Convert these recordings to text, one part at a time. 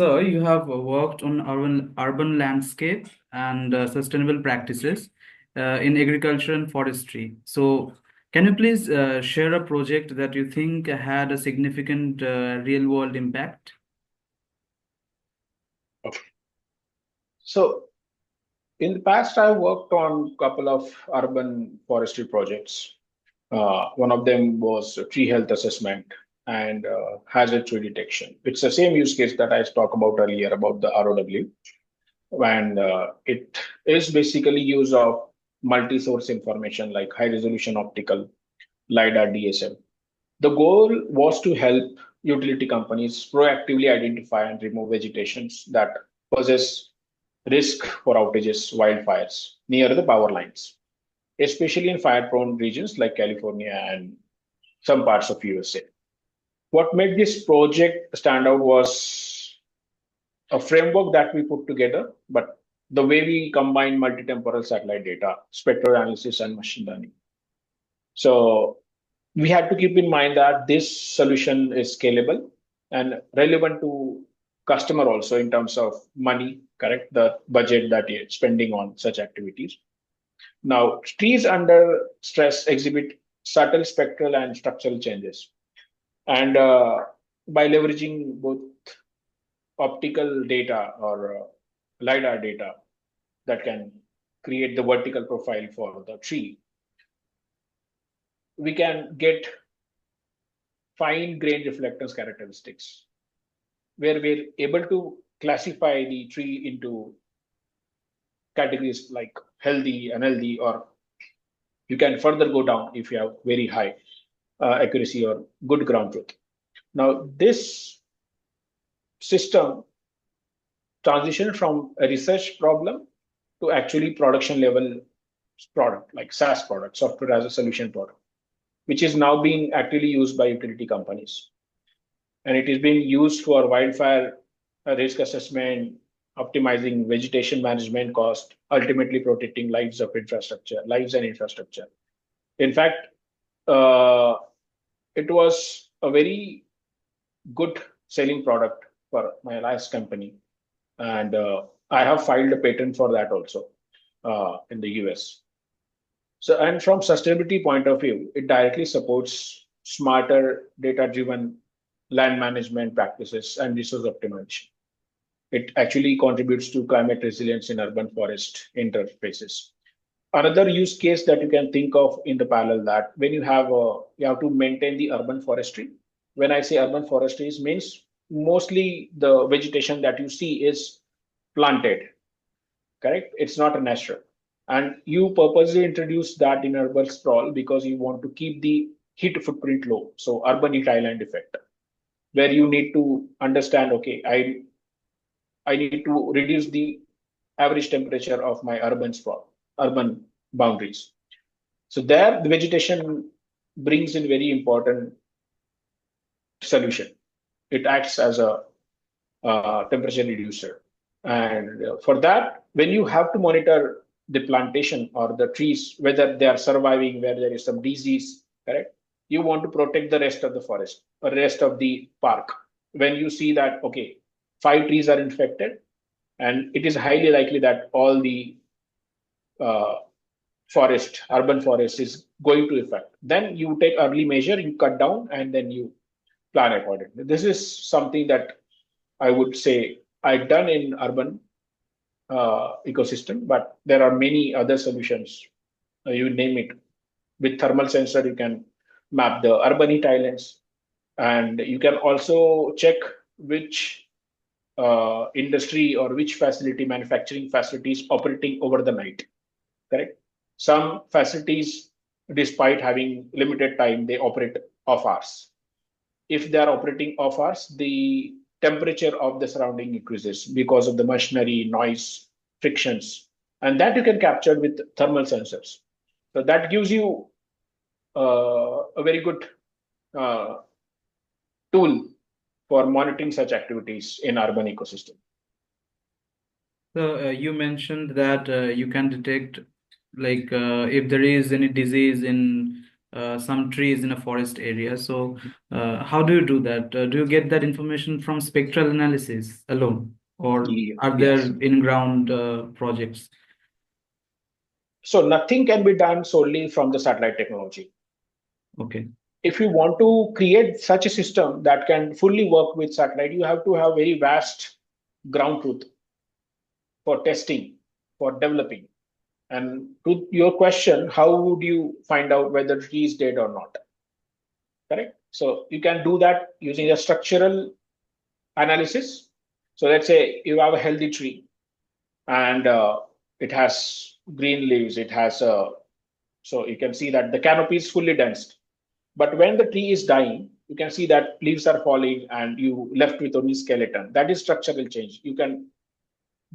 So you have worked on urban landscape and sustainable practices in agriculture and forestry. So can you please share a project that you think had a significant real world impact? Okay. So in the past, I worked on a couple of urban forestry projects. One of them was tree health assessment and hazard tree detection. It's the same use case that I talked about earlier about the ROW, and it is basically use of multi-source information like high resolution optical, LiDAR, DSM. The goal was to help utility companies proactively identify and remove vegetations that possess risk for outages, wildfires near the power lines, especially in fire-prone regions like California and some parts of USA. What made this project stand out was a framework that we put together, but the way we combine multi-temporal satellite data, spectral analysis, and machine learning. So we had to keep in mind that this solution is scalable and relevant to customer also in terms of money, correct? The budget that you're spending on such activities. Now, trees under stress exhibit subtle spectral and structural changes. And by leveraging both optical data or LiDAR data that can create the vertical profile for the tree, we can get fine grained reflectance characteristics where we're able to classify the tree into categories like healthy, unhealthy, or you can further go down if you have very high accuracy or good ground truth. Now, this system transitioned from a research problem to actually production level product, like SaaS product, software as a solution product, which is now being actively used by utility companies. And it is being used for wildfire risk assessment, optimizing vegetation management cost, ultimately protecting lives and infrastructure. In fact, uh, it was a very good selling product for my last company, and I have filed a patent for that also in the US. So, and from sustainability point of view, it directly supports smarter data-driven land management practices and resource optimization. It actually contributes to climate resilience in urban forest interfaces. Another use case that you can think of in the parallel that when you have to maintain the urban forestry. When I say urban forestry, it means mostly the vegetation that you see is planted, correct? It's not a natural. And you purposely introduce that in urban sprawl because you want to keep the heat footprint low. So urban heat island effect, where you need to understand, okay, I need to reduce the average temperature of my urban boundaries. So there, the vegetation brings in very important solution. It acts as a temperature reducer. And for that, when you have to monitor the plantation or the trees, whether they are surviving, where there is some disease, correct? You want to protect the rest of the forest or rest of the park. When you see that, okay, 5 trees are infected, and it is highly likely that all the uh, urban forest is going to affect. Then you take early measure, you cut down, and then you plan accordingly. This is something that I would say I've done in urban ecosystem, but there are many other solutions. You name it. With thermal sensor, you can map the urban heat islands, and you can also check which industry or which manufacturing facilities operating over the night. Correct. Some facilities, despite having limited time, they operate off hours. If they are operating off hours, the temperature of the surrounding increases because of the machinery, noise, frictions, and that you can capture with thermal sensors. So that gives you a very good uh, tool for monitoring such activities in urban ecosystem. So you mentioned that you can detect like if there is any disease in some trees in a forest area. So, how do you do that? Do you get that information from spectral analysis alone, or are there Yes. in-ground projects? So nothing can be done solely from the satellite technology. Okay. If you want to create such a system that can fully work with satellite, you have to have very vast ground truth for testing, for developing. And to your question, how would you find out whether tree is dead or not? Correct. So you can do that using a structural analysis. So let's say you have a healthy tree and it has green leaves. It has so you can see that the canopy is fully dense. But when the tree is dying, you can see that leaves are falling and you left with only skeleton. That is structural change. You can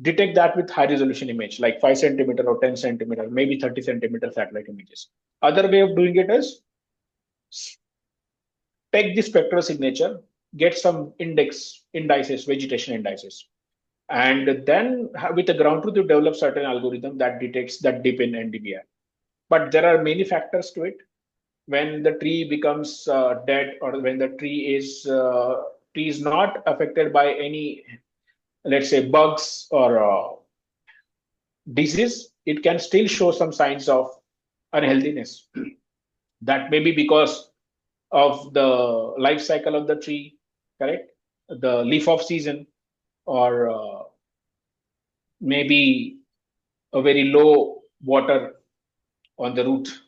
detect that with high resolution image, like 5 centimeter or 10 centimeter, maybe 30 centimeter satellite images. Other way of doing it is take the spectral signature, get some indices, vegetation indices, and then with the ground truth, you develop certain algorithm that detects that dip in NDVI. But there are many factors to it. When the tree becomes dead, or when the tree is not affected by any, let's say, bugs or disease, it can still show some signs of unhealthiness. That may be because of the life cycle of the tree, correct? The leaf off season, or maybe a very low water on the root,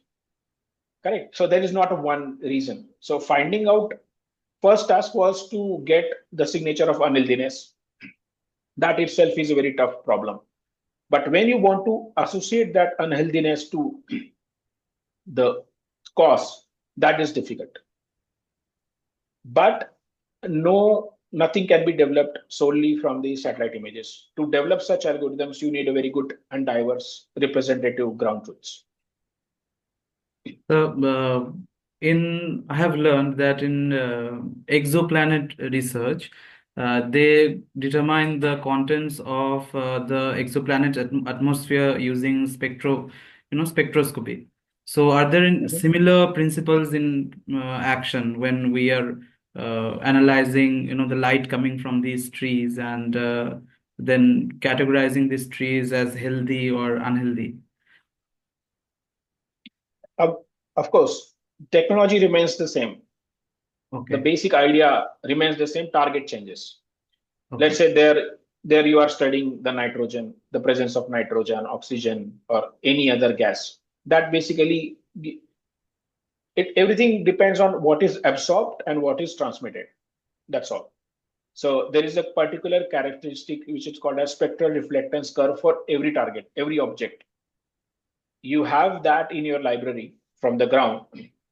correct? So there is not a one reason. So finding out, first task was to get the signature of unhealthiness. That itself is a very tough problem. But when you want to associate that unhealthiness to the cause, that is difficult. But no, nothing can be developed solely from the satellite images. To develop such algorithms, you need a very good and diverse representative ground truths. So, I have learned that in exoplanet research, they determine the contents of the exoplanet atmosphere using spectroscopy. So, are there Mhm. similar principles in action when we are analyzing, the light coming from these trees and then categorizing these trees as healthy or unhealthy? Of, of course, technology remains the same. The Okay. basic idea remains the same, target changes. Let's Okay. say there you are studying the nitrogen, the presence of nitrogen, oxygen, or any other gas. That basically, everything depends on what is absorbed and what is transmitted. That's all. So there is a particular characteristic which is called a spectral reflectance curve for every target, every object. You have that in your library from the ground,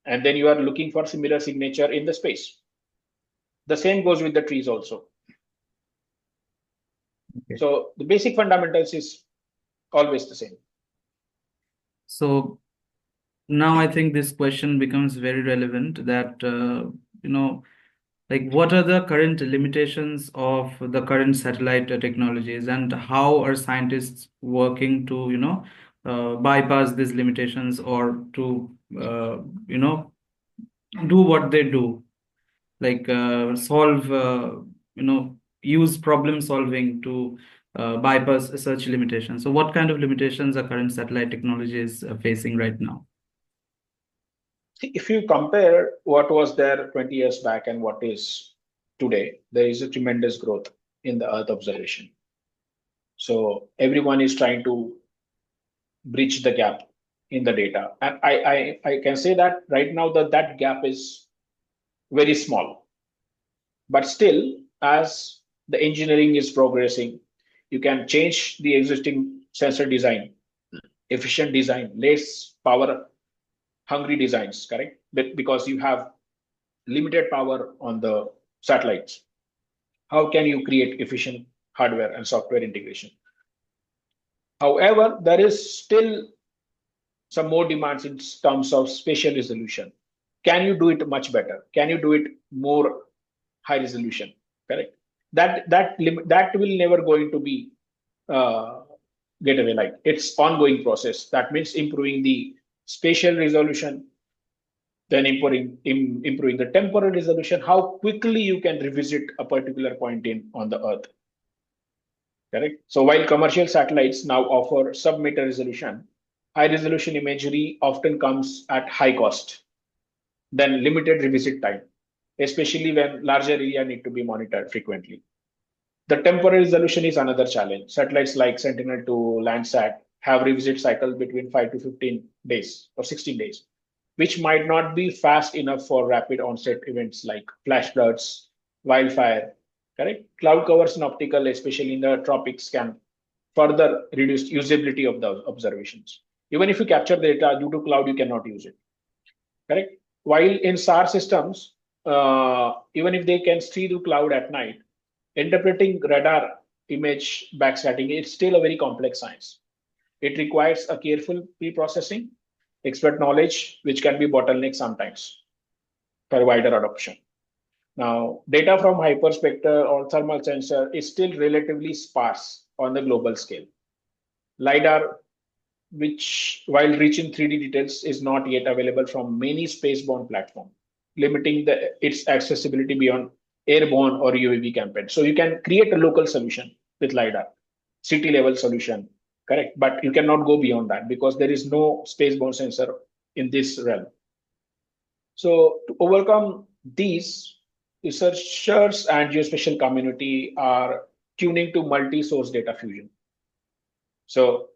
and then you are looking for similar signature in the space. The same goes with the trees also. Okay. So the basic fundamentals is always the same. So now I think this question becomes very relevant that, like what are the current limitations of the current satellite technologies, and how are scientists working to, bypass these limitations, or to, you know, do what they do, like solve, use problem solving to bypass such limitations. So what kind of limitations are current satellite technologies facing right now? If you compare what was there 20 years back and what is today, there is a tremendous growth in the Earth observation. So everyone is trying to bridge the gap in the data. And I can say that right now that gap is very small. But still, as the engineering is progressing, you can change the existing sensor design, efficient design, less power hungry designs, correct? Because you have limited power on the satellites. How can you create efficient hardware and software integration? However, there is still some more demands in terms of spatial resolution. Can you do it much better? Can you do it more high resolution? Correct. That will never going to be uh, get away. Like it's ongoing process. That means improving the spatial resolution, Then improving the temporal resolution, how quickly you can revisit a particular point on the Earth. Correct. So while commercial satellites now offer sub-meter resolution, high resolution imagery often comes at high cost, then limited revisit time, especially when larger area need to be monitored frequently. The temporal resolution is another challenge. Satellites like Sentinel-2, Landsat have revisit cycles between 5 to 15 days or 16 days, which might not be fast enough for rapid onset events like flash floods, wildfire. Correct? Cloud covers in optical, especially in the tropics, can further reduce usability of the observations. Even if you capture the data due to cloud, you cannot use it. Correct? While in SAR systems, even if they can see through cloud at night, interpreting radar image backscatting is still a very complex science. It requires a careful pre-processing, expert knowledge, which can be bottleneck sometimes for wider adoption. Now, data from hyperspectral or thermal sensor is still relatively sparse on the global scale. LiDAR, which while reaching 3D details, is not yet available from many spaceborne platforms, limiting its accessibility beyond airborne or UAV campaigns. So you can create a local solution with LiDAR, city level solution, correct? But you cannot go beyond that because there is no spaceborne sensor in this realm. So to overcome these, researchers and geospatial community are tuning to multi-source data fusion. So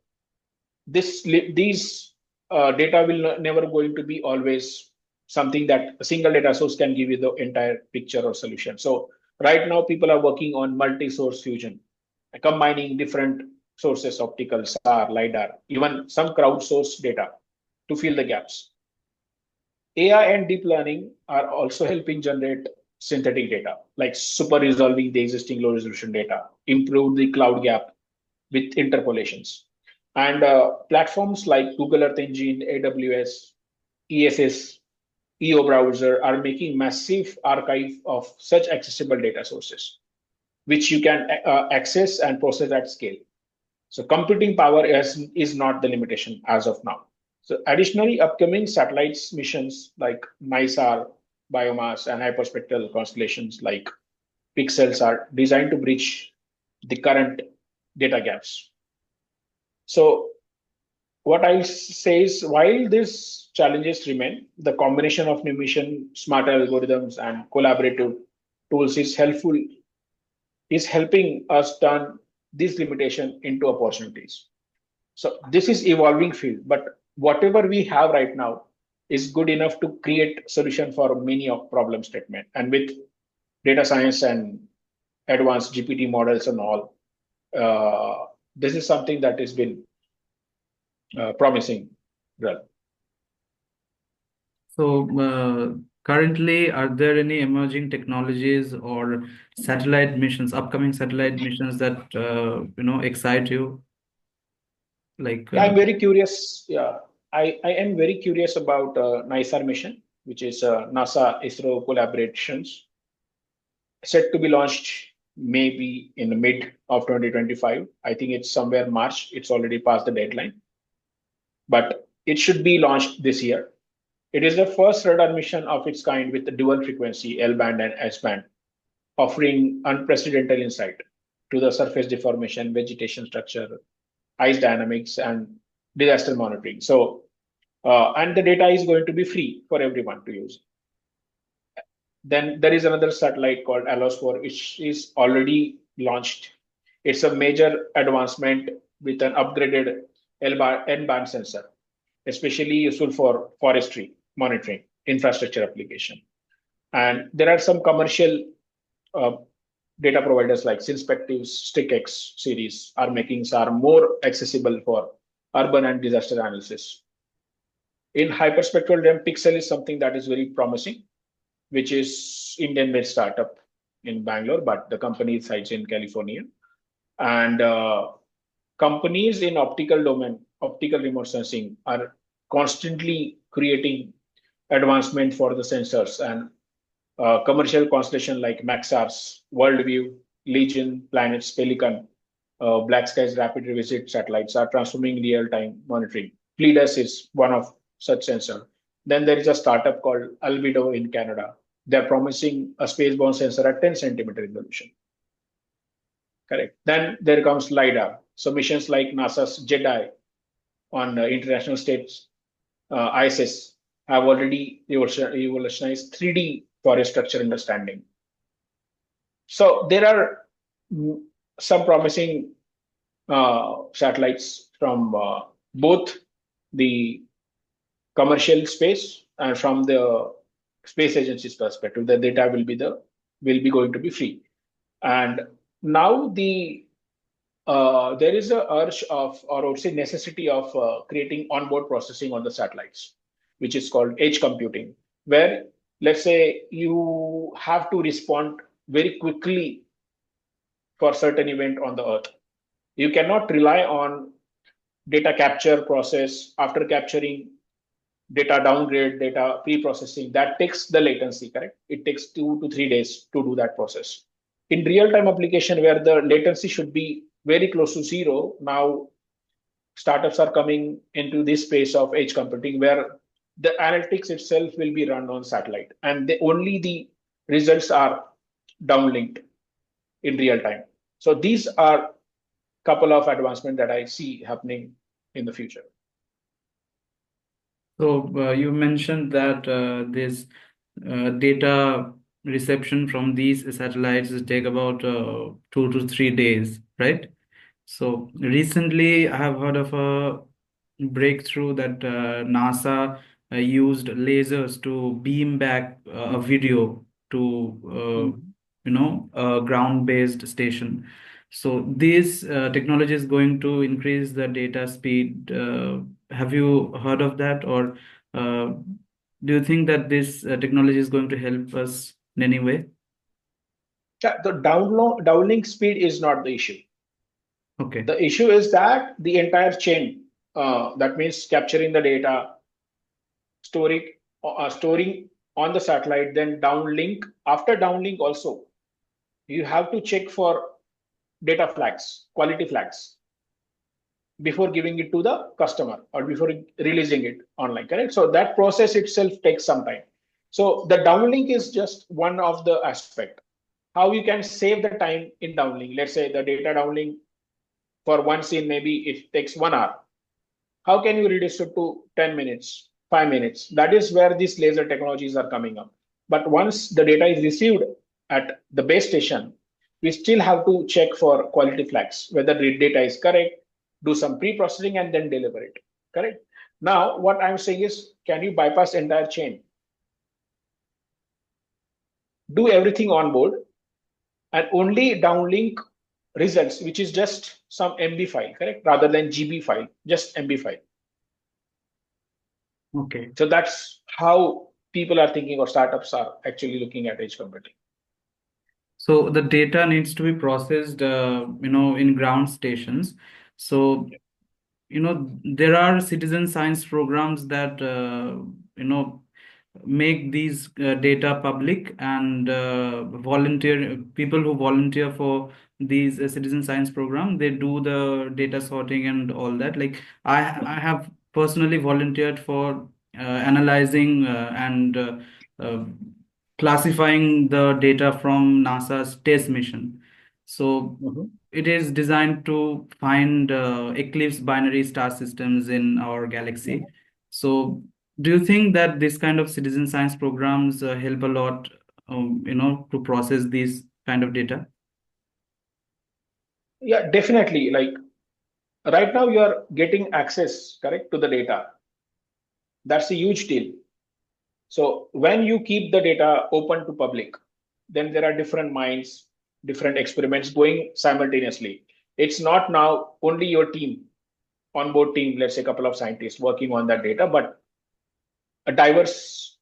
these data will never going to be always something that a single data source can give you the entire picture or solution. So right now people are working on multi-source fusion, combining different sources, optical, SAR, LiDAR, even some crowdsourced data to fill the gaps. AI and deep learning are also helping generate synthetic data, like super resolving the existing low resolution data, improve the cloud gap with interpolations. And platforms like Google Earth Engine, AWS, ESS, EO browser are making massive archive of such accessible data sources, which you can access and process at scale. So computing power is not the limitation as of now. So additionally, upcoming satellites missions like NISAR, biomass, and hyperspectral constellations like Pixels are designed to bridge the current data gaps. So what I'll say is, while these challenges remain, the combination of new mission, smarter algorithms, and collaborative tools is helping us turn these limitations into opportunities. So this is evolving field, but whatever we have right now is good enough to create solution for many of problem statement. And with data science and advanced GPT models and all, this is something that has been promising. Well, So, currently, are there any emerging technologies or satellite missions, upcoming satellite missions that excite you? Like, yeah, I'm very curious. Yeah, I am very curious about NISAR mission, which is NASA ISRO collaborations set to be launched maybe in the mid of 2025. I think it's somewhere March. It's already past the deadline, but it should be launched this year. It is the first radar mission of its kind with the dual frequency L band and S band, offering unprecedented insight to the surface deformation, vegetation structure, ice dynamics, and disaster monitoring. So, and the data is going to be free for everyone to use. Then there is another satellite called Allosphere, which is already launched. It's a major advancement with an upgraded N band sensor, especially useful for forestry monitoring, infrastructure application. And there are some commercial uh, data providers like Synspective's StickX series are making SAR more accessible for urban and disaster analysis. In hyperspectral RAM, Pixel is something that is very promising, which is Indian-made startup in Bangalore, but the company resides in California. And companies in optical domain, optical remote sensing, are constantly creating advancement for the sensors, and commercial constellation like Maxar's, Worldview, Legion, Planets, Pelican, Black Sky's rapid revisit satellites are transforming real-time monitoring. Pleiades is one of such sensor. Then there is a startup called Albedo in Canada. They're promising a space-borne sensor at 10 centimeter resolution. Correct. Then there comes LiDAR. So missions like NASA's JEDI on international states, ISS, have already evolutionized 3D forest structure understanding. So there are some promising satellites from both the commercial space and from the space agency's perspective. The data will be going to be free. And now there is a urge of, or I would say necessity of creating onboard processing on the satellites, which is called edge computing, where let's say you have to respond very quickly for certain event on the Earth. You cannot rely on data capture process after capturing data downgrade, data pre-processing. That takes the latency, correct? It takes 2 to 3 days to do that process. In real-time application where the latency should be very close to zero, now startups are coming into this space of edge computing where the analytics itself will be run on satellite and only the results are downlinked in real time. So these are couple of advancements that I see happening in the future. So you mentioned that this data reception from these satellites take about 2 to 3 days, right? So recently, I have heard of a breakthrough that NASA used lasers to beam back a video to a ground-based station. So this technology is going to increase the data speed. Have you heard of that, or uh, do you think that this technology is going to help us in any way? Yeah, the downlink speed is not the issue. Okay. The issue is that the entire chain, that means capturing the data, storing on the satellite, then downlink. After downlink also, you have to check for data flags, quality flags before giving it to the customer or before releasing it online, correct? So that process itself takes some time. So the downlink is just one of the aspect. How you can save the time in downlink. Let's say the data downlink for one scene, maybe it takes 1 hour. How can you reduce it to 10 minutes, 5 minutes? That is where these laser technologies are coming up. But once the data is received at the base station, we still have to check for quality flags, whether the data is correct, do some pre-processing and then deliver it, correct? Now, what I'm saying is, can you bypass entire chain? Do everything on board and only downlink results, which is just some MB file, correct? Rather than GB file, just MB file. Okay. So that's how people are thinking or startups are actually looking at edge computing. So the data needs to be processed, in ground stations. So, there are citizen science programs that, make these data public, and volunteer people who volunteer for these citizen science program, they do the data sorting and all that. Like I have personally volunteered for analyzing and uh, classifying the data from NASA's TESS mission. So it is designed to find eclipse binary star systems in our galaxy. So do you think that this kind of citizen science programs help a lot, to process these kind of data? Yeah, definitely. Like right now, you are getting access, correct, to the data. That's a huge deal. So when you keep the data open to public, then there are different minds, different experiments going simultaneously. It's not now only your team, onboard team, let's say a couple of scientists working on that data, but a diverse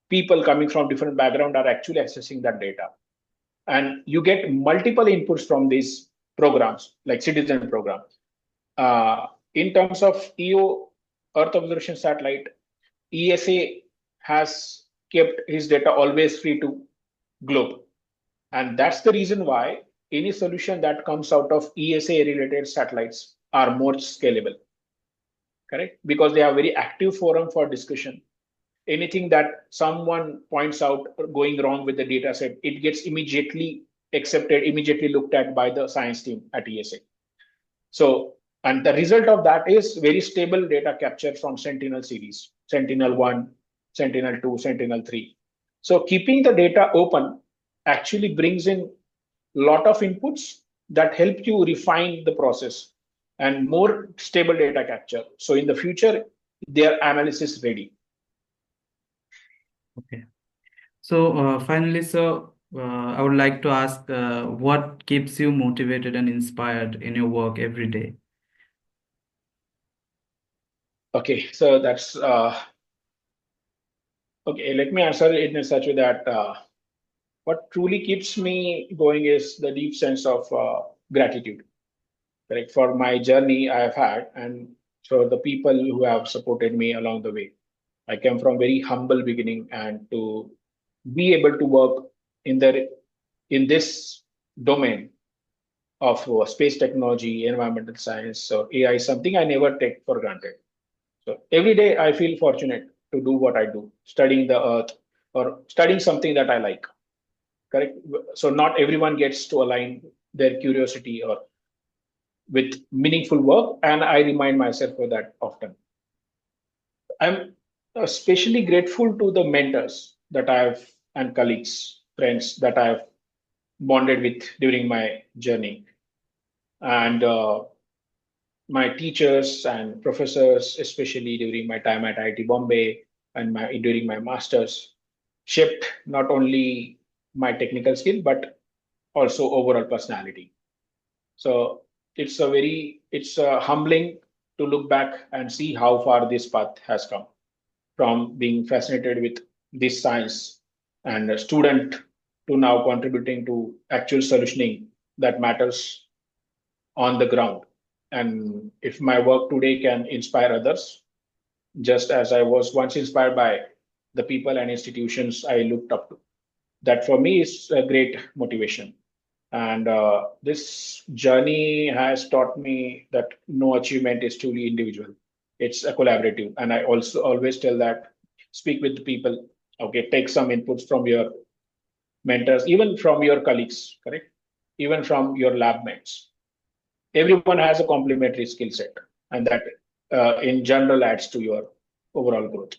people coming from different background are actually accessing that data. And you get multiple inputs from these programs, like citizen programs. In terms of EO, Earth Observation Satellite, ESA has kept his data always free to globe. And that's the reason why any solution that comes out of ESA related satellites are more scalable, correct? Because they have very active forum for discussion. anything that someone points out going wrong with the data set, it gets immediately accepted, immediately looked at by the science team at ESA. So, and the result of that is very stable data capture from Sentinel series, Sentinel-1, Sentinel-2, Sentinel-3. So keeping the data open actually brings in a lot of inputs that help you refine the process and more stable data capture. So in the future, their analysis ready. Okay. So finally, sir, I would like to ask, what keeps you motivated and inspired in your work every day? Okay, so that's okay. Let me answer it in such a way that what truly keeps me going is the deep sense of gratitude, correct, for my journey I have had and for the people who have supported me along the way. I came from very humble beginning, and to be able to work in the in this domain of space technology, environmental science, or AI is something I never take for granted. So every day I feel fortunate to do what I do, studying the earth or studying something that I like. Correct. So not everyone gets to align their curiosity or with meaningful work, and I remind myself of that often. I'm especially grateful to the mentors that I have and colleagues, friends that I have bonded with during my journey, and my teachers and professors, especially during my time at IIT Bombay and during my masters, shaped not only my technical skill but also overall personality. So it's humbling to look back and see how far this path has come from being fascinated with this science and a student to now contributing to actual solutioning that matters on the ground. And if my work today can inspire others, just as I was once inspired by the people and institutions I looked up to, that for me is a great motivation. And this journey has taught me that no achievement is truly individual. It's a collaborative. And I also always tell that speak with the people, okay, take some inputs from your mentors, even from your colleagues, correct? Even from your lab mates. Everyone has a complementary skill set, and that in general adds to your overall growth.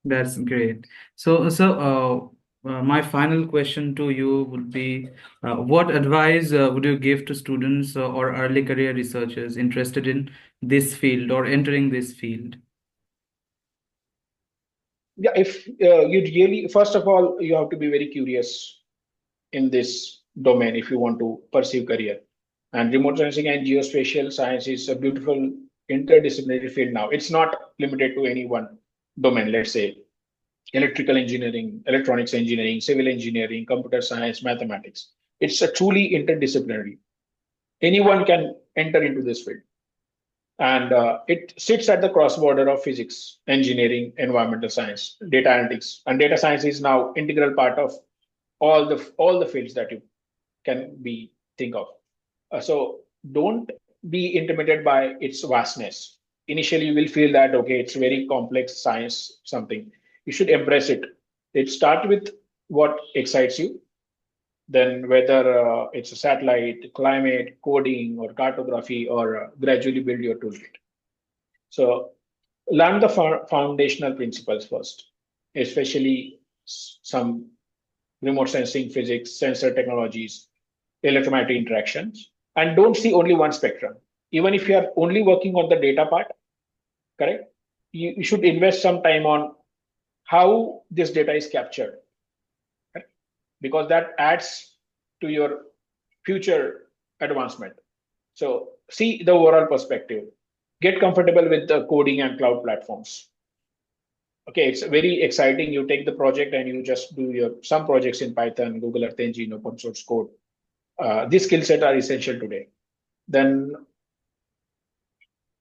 That's great. So, my final question to you would be, what advice would you give to students or early career researchers interested in this field or entering this field? Yeah, if you really, first of all, you have to be very curious in this domain if you want to pursue career. And remote sensing and geospatial science is a beautiful interdisciplinary field now. It's not limited to any one domain, let's say electrical engineering, electronics engineering, civil engineering, computer science, mathematics. It's a truly interdisciplinary. Anyone can enter into this field. And it sits at the cross border of physics, engineering, environmental science, data analytics. And data science is now integral part of all the fields that you can be think of. So don't be intimidated by its vastness. Initially, you will feel that okay, it's very complex science, something. You should embrace it. It start with what excites you, then whether it's a satellite, climate, coding, or cartography, or gradually build your toolkit. So learn the foundational principles first, especially some remote sensing physics, sensor technologies, electromagnetic interactions, and don't see only one spectrum. Even if you are only working on the data part, correct? You should invest some time on how this data is captured, correct? Because that adds to your future advancement. So see the overall perspective. Get comfortable with the coding and cloud platforms. Okay, it's very exciting. You take the project and you just do your some projects in Python, Google Earth Engine, open source code. These skill set are essential today. Then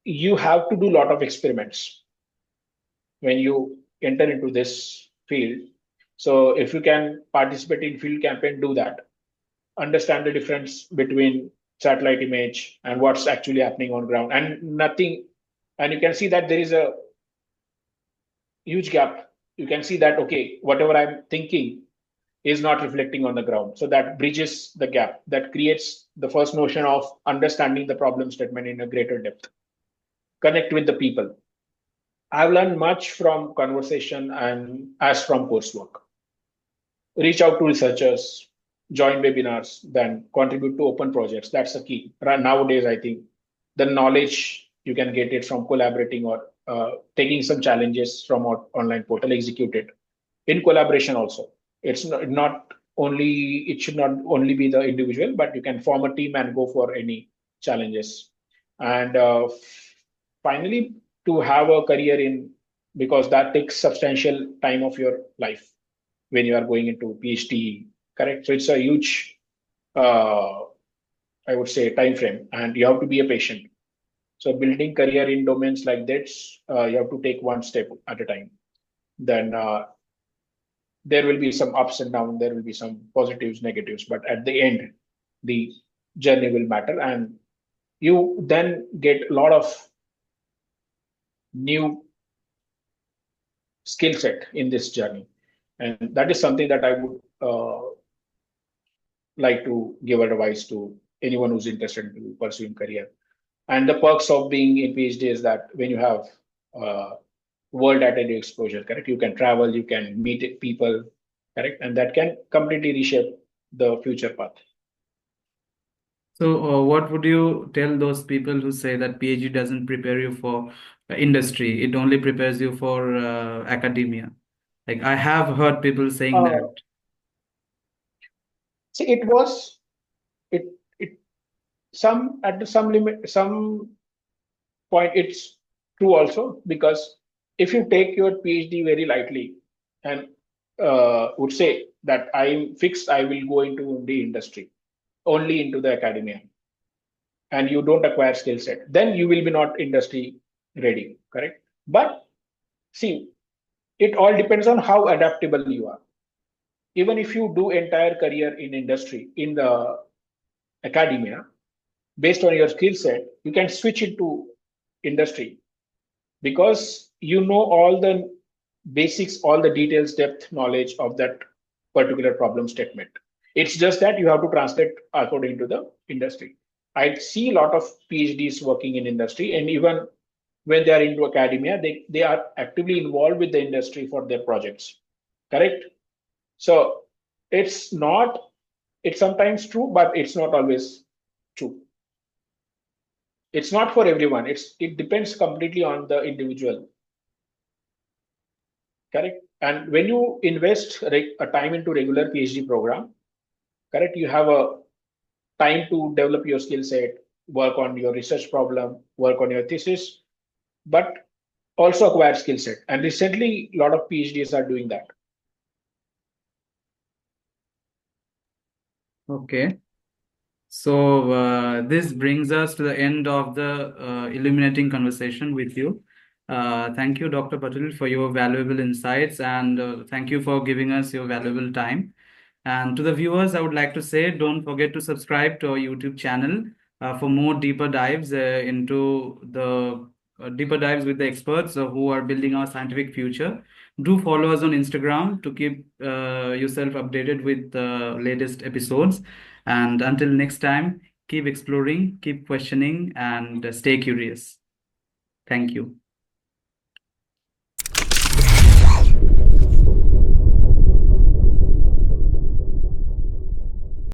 you have to do a lot of experiments when you enter into this field. So if you can participate in field campaign, do that. Understand the difference between satellite image and what's actually happening on ground, and nothing. And you can see that there is a huge gap. You can see that, okay, whatever I'm thinking is not reflecting on the ground. So that bridges the gap, that creates the first notion of understanding the problem statement in a greater depth. Connect with the people. I've learned much from conversation and as from coursework. Reach out to researchers, join webinars, then contribute to open projects. That's the key. Nowadays, I think the knowledge you can get it from collaborating or taking some challenges from our online portal, execute it in collaboration also. It's not only, it should not only be the individual, but you can form a team and go for any challenges. And finally, to have a career in, because that takes substantial time of your life when you are going into PhD, correct? So it's a huge, uh, I would say, time frame, and you have to be a patient. So building career in domains like this, you have to take one step at a time. Then there will be some ups and downs, there will be some positives, negatives, but at the end, the journey will matter, and you then get a lot of new skill set in this journey, and that is something that I would like to give advice to anyone who's interested in pursuing career. And the perks of being in PhD is that when you have world at any exposure, correct? You can travel, you can meet people, correct? And that can completely reshape the future path. So, what would you tell those people who say that PhD doesn't prepare you for industry? It only prepares you for academia. Like I have heard people saying Uh, that. See, it some at some limit, some point it's true also, because if you take your PhD very lightly and would say that I'm fixed, I will go into the industry, only into the academia, and you don't acquire skill set, then you will be not industry ready, correct? But see, it all depends on how adaptable you are. Even if you do entire career in industry, in the academia, based on your skill set, you can switch into industry because you know all the basics, all the details, depth knowledge of that particular problem statement. It's just that you have to translate according to the industry. I see a lot of PhDs working in industry, and even when they are into academia, they are actively involved with the industry for their projects. Correct? So it's not, it's sometimes true, but it's not always true. It's not for everyone. It depends completely on the individual. Correct? And when you invest a time into regular PhD program, correct, you have a time to develop your skill set, work on your research problem, work on your thesis, but also acquire skill set. And recently, a lot of PhDs are doing that. Okay. So this brings us to the end of the illuminating conversation with you. Thank you, Dr. Patel, for your valuable insights, and thank you for giving us your valuable time. And to the viewers, I would like to say, don't forget to subscribe to our YouTube channel for more deeper dives into the deeper dives with the experts who are building our scientific future. Do follow us on Instagram to keep yourself updated with the latest episodes. And until next time, keep exploring, keep questioning, and stay curious. Thank you.